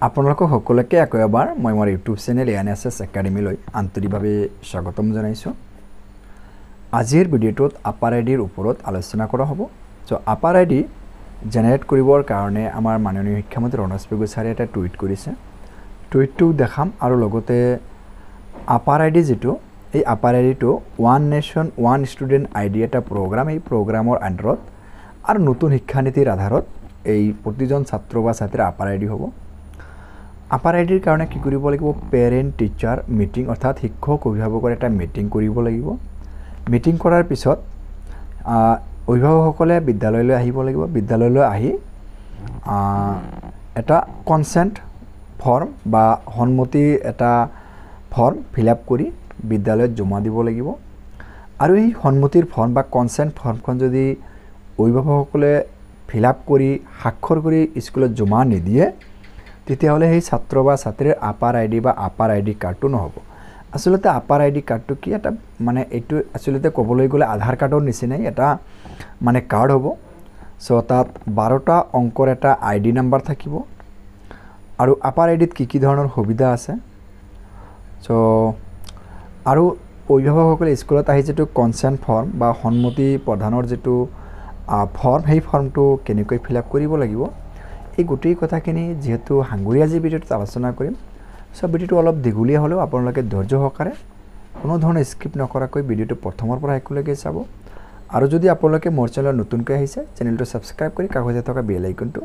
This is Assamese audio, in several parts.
আপোনালোকক সকলোকে আকৌ এবাৰ মই মোৰ ইউটিউব চেনেল এএনএছএছ একাডেমীলৈ আন্তৰিকভাৱে স্বাগতম জনাইছোঁ। আজিৰ ভিডিঅ'টোত আপাৰ আইডিৰ ওপৰত আলোচনা কৰা হ'ব। সো আপাৰ আইডি জেনেৰেট কৰিবৰ কাৰণে আমাৰ মাননীয় শিক্ষামন্ত্ৰী ৰণোজ পেগু ছাৰে এটা টুইট কৰিছে। টুইটটো দেখাম আৰু লগতে আপাৰ আইডি যিটো এই আপাৰ আইডিটো one nation one student ID এটা প্ৰগ্ৰাম, এই প্ৰগ্ৰামৰ আণ্ডাৰত আৰু নতুন শিক্ষানীতিৰ আধাৰত এই প্ৰতিজন ছাত্ৰ বা ছাত্ৰীৰ আপাৰ আইডি হ'ব। আপাৰ আইডিৰ কাৰণে কি কৰিব লাগিব? পেৰেণ্ট টিচাৰ মিটিং অৰ্থাৎ শিক্ষক অভিভাৱকৰ এটা মিটিং কৰিব লাগিব। মিটিং কৰাৰ পিছত অভিভাৱকসকলে বিদ্যালয়লৈ আহিব লাগিব। বিদ্যালয়লৈ আহি এটা কনচেণ্ট ফৰ্ম বা সন্মতি এটা ফৰ্ম ফিল আপ কৰি বিদ্যালয়ত জমা দিব লাগিব। আৰু এই সন্মতিৰ ফৰ্ম বা কনচেণ্ট ফৰ্মখন যদি অভিভাৱকসকলে ফিল আপ কৰি স্বাক্ষৰ কৰি স্কুলত জমা নিদিয়ে, তেতিয়াহ'লে সেই ছাত্ৰ বা ছাত্ৰীৰ আপাৰ আইডি বা আপাৰ আইডি কাৰ্ডটো নহ'ব। আচলতে আপাৰ আইডি কাৰ্ডটো কি? এটা মানে এইটো আচলতে ক'বলৈ গ'লে আধাৰ কাৰ্ডৰ নিচিনাই এটা মানে কাৰ্ড হ'ব। চ' তাত 12টা অংকৰ এটা আইডি নাম্বাৰ থাকিব। আৰু আপাৰ আইডিত কি ধৰণৰ সুবিধা আছে? চ' আৰু অভিভাৱকসকলে স্কুলত আহি যিটো কনচেণ্ট ফৰ্ম বা সন্মতি প্ৰদানৰ যিটো ফৰ্ম, সেই ফৰ্মটো কেনেকৈ ফিল আপ কৰিব লাগিব, এই গোটেই কথাখিনি যিহেতু সাঙুৰি আজি ভিডিঅ'টোত আলোচনা কৰিম। চ' ভিডিঅ'টো অলপ দীঘলীয়া হ'লেও আপোনালোকে ধৈৰ্য সহকাৰে কোনো ধৰণৰ স্কিপ নকৰাকৈ ভিডিঅ'টো প্ৰথমৰ পৰা শেষলৈকে চাব। আৰু যদি আপোনালোকে মোৰ চেনেলত নতুনকৈ আহিছে, চেনেলটো ছাবস্ক্ৰাইব কৰি কাষতে থকা বেল আইকনটো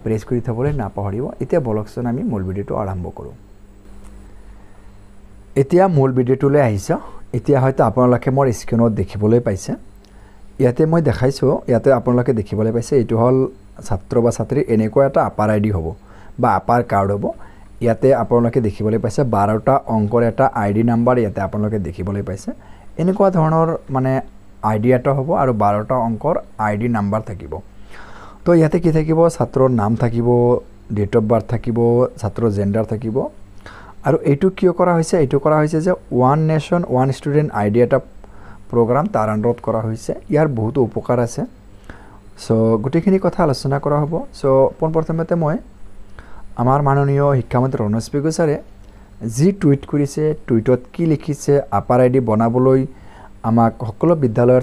প্ৰেছ কৰি থ'বলৈ নাপাহৰিব। এতিয়া বলকচোন আমি মূল ভিডিঅ'টো আৰম্ভ কৰোঁ। এতিয়া মূল ভিডিঅ'টোলৈ আহিছে। এতিয়া হয়তো আপোনালোকে মোৰ স্ক্ৰীনত দেখিবলৈ পাইছে। ইয়াতে মই দেখাইছোঁ, ইয়াতে আপোনালোকে দেখিবলৈ পাইছে, এইটো হ'ল ছাত্ৰ বা ছাত্ৰীৰ এনেকুৱা এটা আপাৰ আইডি হ'ব বা আপাৰ কাৰ্ড হ'ব। ইয়াতে আপোনালোকে দেখিবলৈ পাইছে 12টা অংকৰ এটা আইডি নাম্বাৰ ইয়াতে আপোনালোকে দেখিবলৈ পাইছে। এনেকুৱা ধৰণৰ মানে আইডি এটা হ'ব আৰু 12টা অংকৰ আইডি নাম্বাৰ থাকিব। তো ইয়াতে কি থাকিব? ছাত্ৰৰ নাম থাকিব, ডেট অফ বাৰ্থ থাকিব, ছাত্ৰৰ জেণ্ডাৰ থাকিব। আৰু এইটো কিয় কৰা হৈছে? এইটো কৰা হৈছে যে one nation one student ID এটা প্ৰগ্ৰাম তাৰ আণ্ডাৰত কৰা হৈছে। ইয়াৰ বহুতো উপকাৰ আছে। চ' গোটেইখিনি কথা আলোচনা কৰা হ'ব। চ' পোনপ্ৰথমতে মই আমাৰ মাননীয় শিক্ষামন্ত্ৰী ৰণোজ পেগু ছাৰে যি টুইট কৰিছে, টুইটত কি লিখিছে, আপাৰ আইডি বনাবলৈ আমাক সকলো বিদ্যালয়ৰ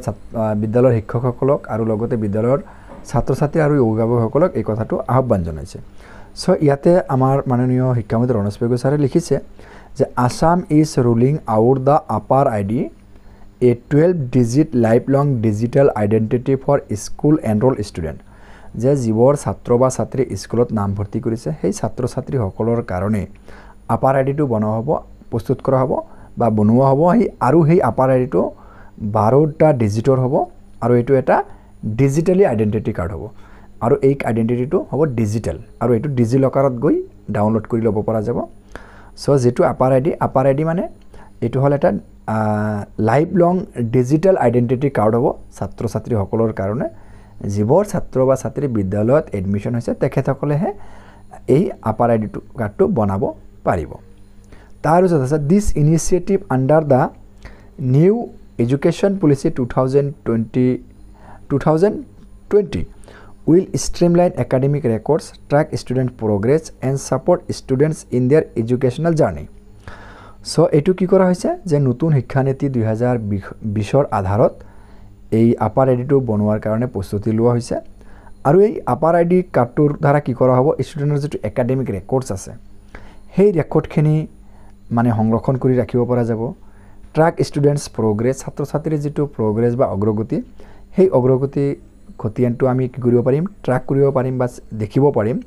শিক্ষকসকলক আৰু লগতে বিদ্যালয়ৰ ছাত্ৰ ছাত্ৰী আৰু অভিভাৱকসকলক এই কথাটো আহ্বান জনাইছে। চ' ইয়াতে আমাৰ মাননীয় শিক্ষামন্ত্ৰী ৰণোজ পেগু ছাৰে লিখিছে যে Assam is rolling out the APAAR ID, a 12-digit lifelong digital identity for school enrol student. যে যিবোৰ ছাত্ৰ বা ছাত্ৰী স্কুলত নামভৰ্তি কৰিছে, সেই ছাত্ৰ ছাত্ৰীসকলৰ কাৰণে আপাৰ আইডিটো বনোৱা হ'ব, প্ৰস্তুত কৰা হ'ব বা বনোৱা হ'ব। আৰু সেই আপাৰ আইডিটো 12টা ডিজিটৰ হ'ব আৰু এইটো এটা ডিজিটেলি আইডেণ্টিটি কাৰ্ড হ'ব। আৰু এই আইডেণ্টিটিটো হ'ব ডিজিটেল আৰু এইটো ডিজি লকাৰত গৈ ডাউনলোড কৰি ল'ব পৰা যাব। চ' যিটো আপাৰ আইডি মানে এইটো হ'ল এটা লাইফ লং ডিজিটেল আইডেণ্টিটি কাৰ্ড হ'ব ছাত্ৰ ছাত্ৰীসকলৰ কাৰণে। যিবোৰ ছাত্ৰ বা ছাত্ৰী বিদ্যালয়ত এডমিশ্যন হৈছে তেখেতসকলেহে এই আপাৰ আইডিটো কাৰ্ডটো বনাব পাৰিব। তাৰ পিছত আছে this initiative under the new education policy 2020 will streamline academic records, track student progress and support students in their educational journey. চ' এইটো কি কৰা হৈছে যে নতুন শিক্ষানীতি 2020ৰ আধাৰত এই আপাৰ আইডিটো বনোৱাৰ কাৰণে প্ৰস্তুতি লোৱা হৈছে। আৰু এই আপাৰ আইডি কাৰ্ডটোৰ দ্বাৰা কি কৰা হ'ব? ষ্টুডেণ্টৰ যিটো একাডেমিক ৰেকৰ্ডছ আছে, সেই ৰেকৰ্ডখিনি মানে সংৰক্ষণ কৰি ৰাখিব পৰা যাব। ট্ৰেক ষ্টুডেণ্টছ প্ৰগ্ৰেছ, ছাত্ৰ ছাত্ৰীৰ যিটো প্ৰগ্ৰেছ বা অগ্ৰগতি, সেই অগ্ৰগতি খতিয়ানটো আমি কি কৰিব পাৰিম? ট্ৰেক কৰিব পাৰিম বা দেখিব পাৰিম।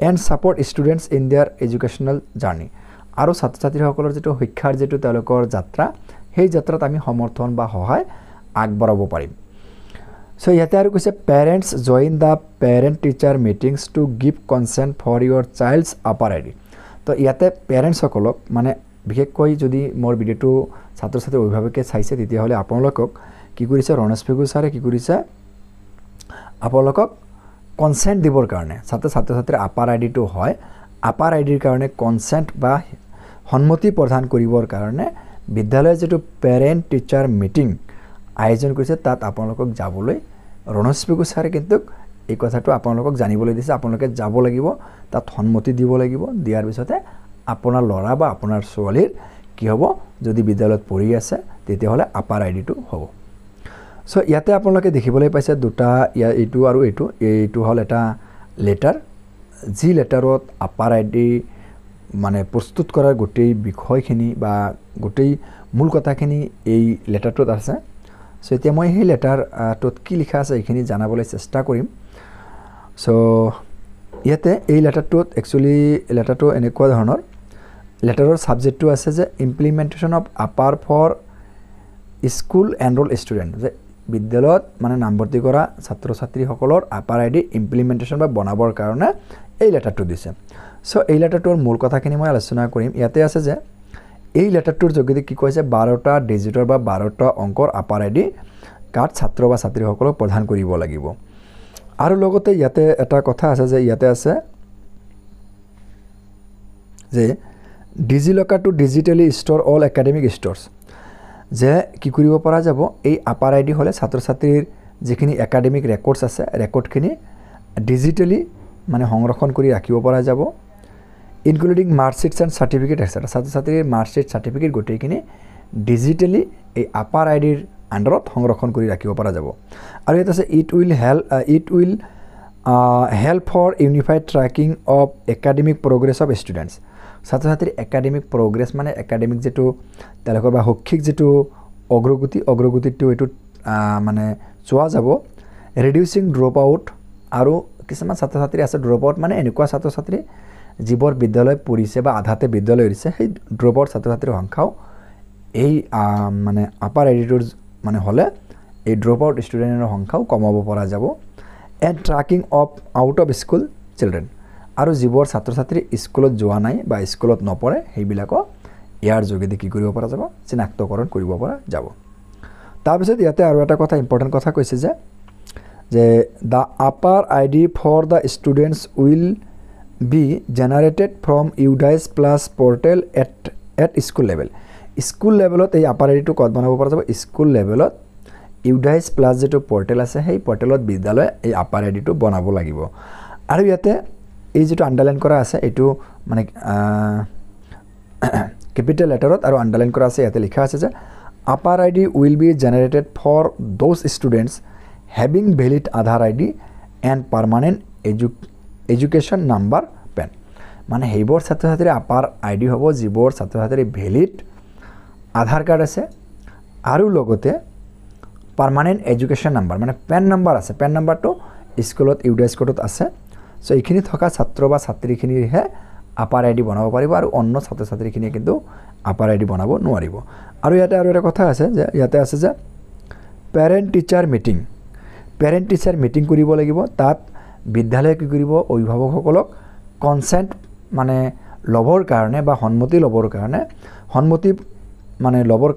And support students in there educational journey. আৰু ছাত্ৰ ছাত্ৰীসকলৰ যিটো শিক্ষাৰ যিটো তেওঁলোকৰ যাত্ৰা, সেই যাত্ৰাত আমি সমৰ্থন বা সহায় আগবঢ়াব পাৰিম। চ' ইয়াতে আৰু কৈছে parents join the parent teacher meetings to give consent for your child's APAAR ID. তো ইয়াতে পেৰেণ্টছসকলক মানে বিশেষকৈ যদি মোৰ ভিডিঅ'টো ছাত্ৰ ছাত্ৰী অভিভাৱকে চাইছে, তেতিয়াহ'লে আপোনালোকক কি কৰিছে? ৰণোজ পেগু ছাৰে কি কৰিছে? আপোনালোকক কনচেণ্ট দিবৰ কাৰণে ছাত্ৰ ছাত্ৰীৰ আপাৰ আইডিটো হয়, আপাৰ আইডিৰ কাৰণে কনচেণ্ট বা সন্মতি প্ৰদান কৰিবৰ কাৰণে বিদ্যালয়ৰ যিটো পেৰেণ্ট টিচাৰ মিটিং আয়োজন কৰিছে, তাত আপোনালোকক যাবলৈ ৰণোজ পেগু ছাৰে কিন্তু এই কথাটো আপোনালোকক জানিবলৈ দিছে আপোনালোকে যাব লাগিব তাত সন্মতি দিব লাগিব দিয়াৰ পিছতে আপোনাৰ ল'ৰা বা আপোনাৰ ছোৱালীৰ কি হ'ব যদি বিদ্যালয়ত পঢ়ি আছে তেতিয়াহ'লে আপাৰ আইডিটো হ'ব সো ইয়াতে আপোনালোকে দেখিবলৈ পাইছে দুটা এইটো আৰু এইটো হ'ল এটা লেটাৰ যি লেটাৰত আপাৰ আইডি মানে প্ৰস্তুত কৰাৰ গোটেই বিষয়খিনি বা গোটেই মূল কথাখিনি এই লেটাৰটোত আছে সো এতিয়া মই সেই লেটাৰটোত কি লিখা আছে এইখিনি জানাবলৈ চেষ্টা কৰিম সো ইয়াতে এই লেটাৰটোত একচুৱেলি লেটাৰটো এনেকুৱা ধৰণৰ লেটাৰৰ সাবজেক্টটো আছে যে implementation of APAAR for school enrol student যে বিদ্যালয়ত মানে নামভৰ্তি কৰা ছাত্ৰ ছাত্ৰীসকলৰ আপাৰ আইডি ইমপ্লিমেন্টেশ্যন বা বনাবৰ কাৰণে এই লেটাৰটো দিছে সো এই লেটাৰটোৰ মূল কথাখিনি মই আলোচনা কৰিম ইয়াতে আছে যে এই লেটাৰটোৰ যোগেদি কি কৈছে 12টা ডিজিটৰ বা 12টা অংকৰ আপাৰ আইডি কাৰ্ড ছাত্ৰ বা ছাত্ৰীসকলক প্ৰদান কৰিব লাগিব আৰু লগতে ইয়াতে এটা কথা আছে যে ইয়াতে আছে যে DigiLocker to digitally store all academic stores যে কি কৰিব পৰা যাব এই আপাৰ আইডি হ'লে ছাত্ৰ ছাত্ৰীৰ যিখিনি একাডেমিক ৰেকৰ্ডছ আছে ৰেকৰ্ডখিনি ডিজিটেলি মানে সংৰক্ষণ কৰি ৰাখিব পৰা যাব including marksheets and certificate extra ছাত্ৰ ছাত্ৰীৰ মাৰ্কশ্বিট চাৰ্টিফিকেট গোটেইখিনি ডিজিটেলি এই আপাৰ আইডিৰ আণ্ডাৰত সংৰক্ষণ কৰি ৰাখিব পৰা যাব আৰু ইয়াত আছে it will help for unified tracking of academic progress of students ছাত্ৰ ছাত্ৰীৰ একাডেমিক প্ৰগ্ৰেছ মানে একাডেমিক যেটো তেওঁলোকৰ বা শৈক্ষিক যেটো অগ্ৰগতিটো এইটো মানে চোৱা যাব ৰিডিউচিং ড্ৰপ আউট আৰু কিছুমান ছাত্ৰ ছাত্ৰী আছে ড্ৰপ আউট মানে এনেকুৱা ছাত্ৰ ছাত্ৰী যিবোৰ বিদ্যালয় পঢ়িছে বা আধাতে বিদ্যালয় এৰিছে সেই ড্ৰপ আউট ছাত্ৰ ছাত্ৰীৰ সংখ্যাও এই মানে আপাৰ এডিটৰ মানে হ'লে এই ড্ৰপ আউট ষ্টুডেণ্টৰ সংখ্যাও কমাব পৰা যাব and tracking of out of school children আৰু যিবোৰ ছাত্ৰ ছাত্ৰী স্কুলত যোৱা নাই বা স্কুলত নপঢ়ে সেইবিলাকক ইয়াৰ যোগেদি কি কৰিব পৰা যাব চিনাক্তকৰণ কৰিব পৰা যাব তাৰপিছত ইয়াতে আৰু এটা কথা ইম্পৰ্টেণ্ট কথা কৈছে যে the APAAR ID for the students will be generated from UDISE plus portal at school level school লেভেলত এই আপাৰ আইডিটো ক'ত বনাব পৰা যাব স্কুল লেভেলত ইউডাইছ প্লাছ যেটো পৰ্টেল আছে সেই পৰ্টেলত বিদ্যালয়ে এই আপাৰ আইডিটো বনাব লাগিব আৰু ইয়াতে এই যেটো আণ্ডাৰলাইন কৰা আছে এইটো মানে কেপিটেল লেটাৰত আৰু আণ্ডাৰলাইন কৰা আছে ইয়াতে লিখা আছে যে APAAR ID will be generated for those students having valid Aadhaar ID and permanent education number PEN মানে সেইবোৰ ছাত্ৰ ছাত্ৰীৰ আপাৰ আইডি হ'ব যিবোৰ ছাত্ৰ ছাত্ৰীৰ ভেলিড আধাৰ কাৰ্ড আছে আৰু লগতে পাৰ্মানেণ্ট এডুকেশ্যন নাম্বাৰ মানে পেন নাম্বাৰ আছে পেন নাম্বাৰটো স্কুলত ইউডাইছ কোডত আছে সো এইখিনি থকা ছাত্ৰ বা ছাত্ৰীখিনিৰহে আপাৰ আইডি বনাব পাৰিব আৰু অন্য ছাত্ৰ ছাত্ৰীখিনিয়ে কিন্তু আপাৰ আইডি বনাব নোৱাৰিব আৰু ইয়াতে আৰু এটা কথা আছে যে ইয়াতে আছে যে পেৰেণ্ট টিচাৰ মিটিং কৰিব লাগিব তাত বিদ্যালয়ে কি কৰিব অভিভাৱকসকলক কনসেন্ট মানে ল'বৰ কাৰণে বা সন্মতি ল'বৰ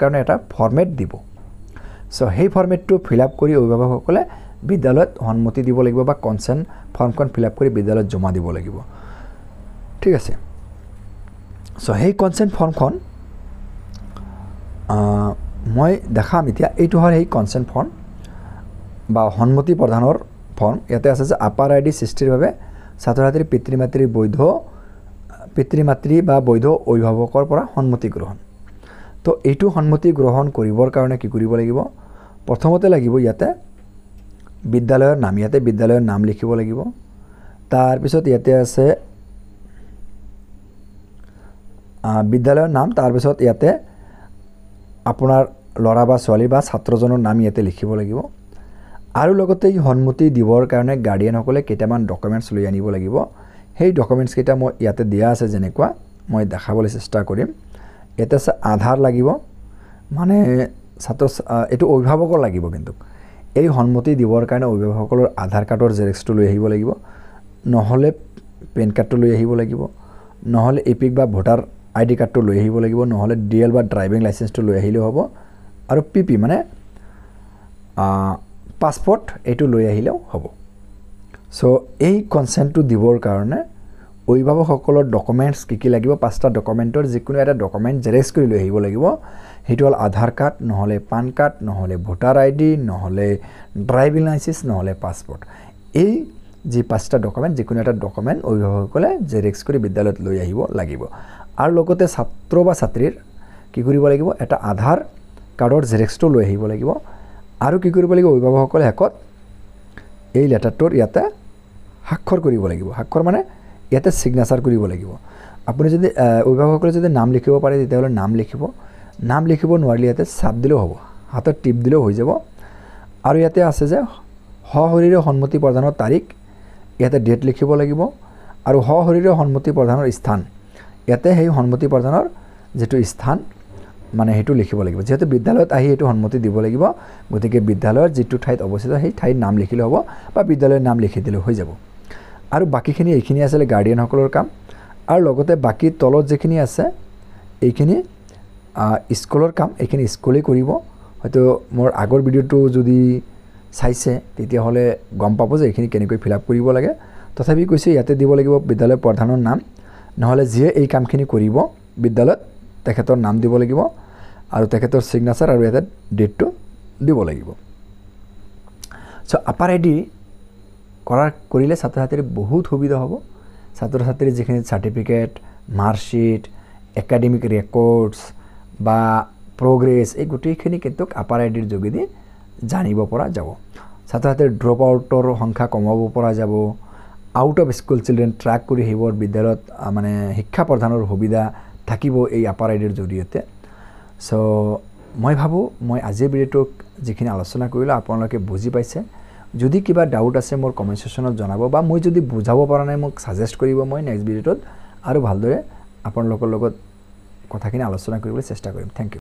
কাৰণে এটা ফৰ্মেট দিব সো সেই ফৰ্মেটটো ফিল আপ কৰি অভিভাৱকসকলে বিদ্যালয়ত সন্মতি দিব লাগিব বা কনসেন্ট ফৰ্মখন ফিল আপ কৰি বিদ্যালয়ত জমা দিব লাগিব ঠিক আছে সো সেই কনসেন্ট ফৰ্মখন মই দেখাম এতিয়া এইটো হ'ল সেই কনসেন্ট ফৰ্ম বা সন্মতি প্ৰদানৰ ফৰ্ম ইয়াতে আছে যে আপাৰ আইডি সৃষ্টিৰ বাবে ছাত্ৰ ছাত্ৰীৰ পিতৃ মাতৃ বা বৈধ অভিভাৱকৰ পৰা সন্মতি গ্ৰহণ তো এইটো সন্মতি গ্ৰহণ কৰিবৰ কাৰণে কি কৰিব লাগিব প্ৰথমতে লাগিব ইয়াতে বিদ্যালয়ৰ নাম লিখিব লাগিব তাৰপিছত ইয়াতে আছে বিদ্যালয়ৰ নাম তাৰপিছত ইয়াতে আপোনাৰ ল'ৰা বা ছোৱালী বা ছাত্ৰজনৰ নাম ইয়াতে লিখিব লাগিব আৰু লগতে এই সন্মতি দিবৰ কাৰণে গাৰ্ডিয়ানসকলে কেইটামান ডকুমেণ্টছ লৈ আনিব লাগিব সেই ডকুমেণ্টছ কেইটা মই ইয়াতে দিয়া আছে যেনেকুৱা মই দেখাবলৈ চেষ্টা কৰিম ইয়াতে আছে আধাৰ লাগিব মানে এইটো অভিভাৱকৰ লাগিব কিন্তু এই সন্মতি দিবৰ কাৰণে অভিভাৱকসকলৰ আধাৰ কাৰ্ডৰ জেৰক্সটো লৈ আহিব লাগিব নহলে পেন কাৰ্ডটো লৈ আহিব লাগিব নহলে এপিক বা ভোটাৰ আইডি কাৰ্ডটো লৈ আহিব লাগিব নহলে ডিএল বা ড্ৰাইভিং লাইসেন্সটো লৈ আহিলেও হ'ব আৰু পিপি মানে পাসপোৰ্ট এইটো লৈ আহিলেও হ'ব সো এই কনসেন্টটো দিবৰ কাৰণে অভিভাৱকসকলৰ ডকুমেণ্টছ কি লাগিব পাঁচটা ডকুমেণ্টৰ যিকোনো এটা ডকুমেণ্ট জেৰক্স কৰি লৈ আহিব লাগিব হেটো হল আধাৰ কাৰ্ড নহলে পান কাৰ্ড নহলে ভোটাৰ আইডি নহলে ড্ৰাইভিং লাইসেন্স নহলে পাসপোৰ্ট এই যি 5টা ডকুমেণ্ট যিকোনো এটা ডকুমেণ্ট অভিভাৱকসকলে জেৰেক্স কৰি বিদ্যালয়ত লৈ আহিব লাগিব আৰু লগতে ছাত্ৰ বা ছাত্ৰীৰ কি কৰিব লাগিব এটা আধাৰ কাৰ্ডৰ জেৰেক্সটো লৈ আহিব লাগিব আৰু কি কৰিব লাগিব অভিভাৱকসকলে শেষত এই লেটাৰটোৰ ইয়াতে স্বাক্ষৰ কৰিব লাগিব স্বাক্ষৰ মানে ইয়াতে সিগনেচাৰ কৰিব লাগিব আপুনি যদি অভিভাৱকসকলে যদি নাম লিখিব পাৰে তেতিয়াহ'লে নাম লিখিব নোৱাৰিলে ইয়াতে চাপ দিলেও হ'ব হাতত টিপ দিলেও হৈ যাব আৰু ইয়াতে আছে যে সশৰীৰে সন্মতি প্ৰদানৰ তাৰিখ ইয়াতে ডেট লিখিব লাগিব আৰু সশৰীৰে সন্মতি প্ৰদানৰ স্থান ইয়াতে সেই সন্মতি প্ৰদানৰ যেটো স্থান মানে হেতু লিখিব লাগিব যেহেতু বিদ্যালয়ত আহি এটো সন্মতি দিব লাগিব গতিকে বিদ্যালয়ৰ যেটো ঠাইত অৱস্থিত সেই ঠাইৰ নাম লিখিলে হ'ব বা বিদ্যালয়ৰ নাম লিখি দিলে হৈ যাব আৰু বাকিখিনি এইখিনি আছে গাৰ্ডিয়ান সকলৰ কাম আৰু লগতে বাকি তলত যেখিনি আছে এইখিনি স্কুলৰ কাম এইখিনি স্কুলে কৰিব হয়তো মোৰ আগৰ ভিডিওটো যদি চাইছে তেতিয়া হলে গম পাব যে এইখিনি কেনেকৈ ফিল আপ কৰিব লাগে তথাপি কৈছে ইয়াতে দিব লাগিব বিদ্যালয় প্ৰধানৰ নাম নহলে যিয়ে এই কামখিনি কৰিব বিদ্যালয়ত তেখেতৰ নাম দিব লাগিব আৰু তেখেতৰ সিগনেচাৰ আৰু ইয়াতে ডেটটো দিব লাগিব সো আপাৰ আইডি কৰিলে ছাত্ৰ ছাত্ৰীৰ বহুত সুবিধা হ'ব ছাত্ৰ ছাত্ৰীৰ যিখিনি সাৰ্টিফিকেট মাৰ্কশিট একাডেমিক ৰেকৰ্ডছ বা প্ৰগ্ৰেছ এই গোটেইখিনি কিন্তু আপাৰ আইডিৰ যোগেদি জানিব পৰা যাব ছাত্ৰ ছাত্ৰীৰ ড্ৰপ আউটৰ সংখ্যা কমাব পৰা যাব out of school children track কৰি হেবৰ বিদ্যালয়ত মানে শিক্ষা প্ৰদানৰ সুবিধা থাকিব এই আপাৰ আইডিৰ জৰিয়তে সো মই ভাবো মই আজিৰ ভিডিওটো যিখিনি আলোচনা কৰিলো আপোনালোকে বুজি পাইছে যদি কিবা ডাউট আছে মোৰ কমেন্ট সেকশনত জনাব বা মই যদি বুজাব পৰা নাই মোক সাজেষ্ট কৰিব মই নেক্সট ভিডিওত আৰু ভালদৰে আপোনালোকৰ লগত কথাখিনি আলোচনা কৰিবলৈ চেষ্টা কৰিম থ্যাংক ইউ